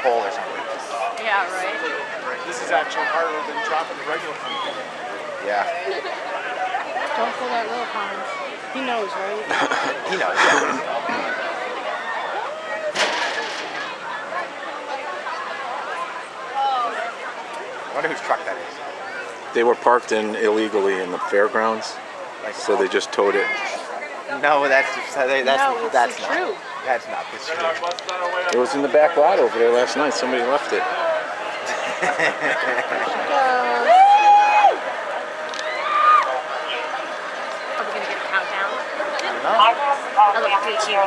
pole or something. Yeah, right. This is actually harder than dropping the regular pumpkin. Yeah. Don't pull that rope, Hans. He knows, right? He knows. I wonder whose truck that is. They were parked in illegally in the fairgrounds, so they just towed it. No, that's No, it's not true. That's not the truth. It was in the back lot over there last night. Somebody left it. Are we going to get a countdown? No. A little 3, 2, 1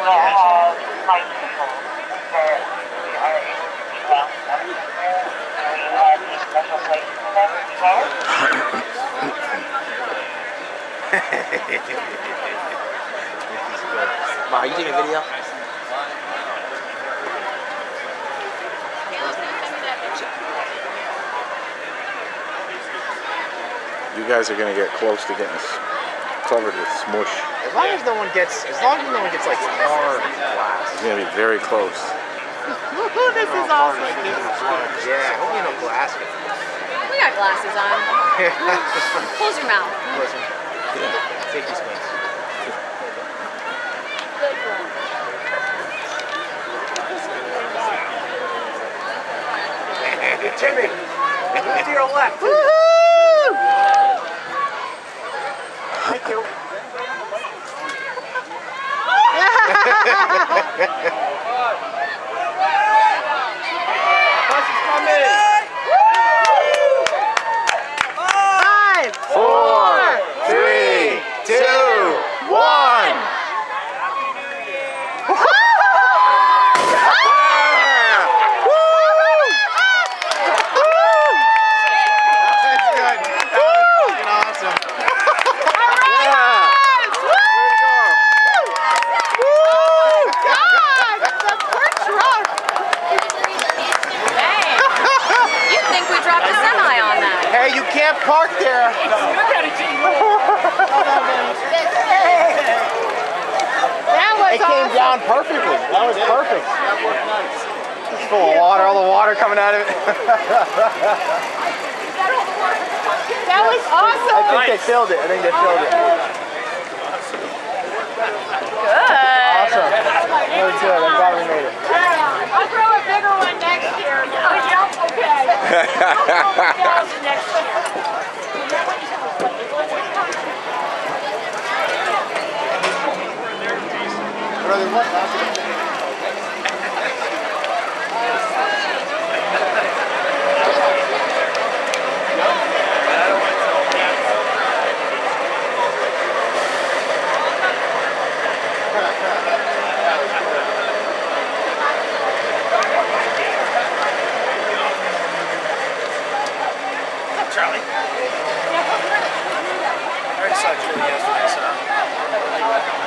Ma, are you taking a video? You guys are gonna get close to getting covered with smush. As long as no one gets like hard glass. It's gonna be very close. This is awesome. Yeah, I hope you know glass. We got glasses on. Close your mouth. Listen. Take these wings. Timmy, move to your left. Woohoo! Thank you. Bus is coming. 5, 4, 3, 2, 1. Hey, you can't park there. That was It came down perfectly. That was perfect. That worked nice. It's full of water, all the water coming out of it. That was awesome. I think they filled it. Good. Awesome. That was good. I'm glad we made it. I'll throw a bigger one next year. Okay. Next year. Brother, what? Charlie. I already saw Julie yesterday, so.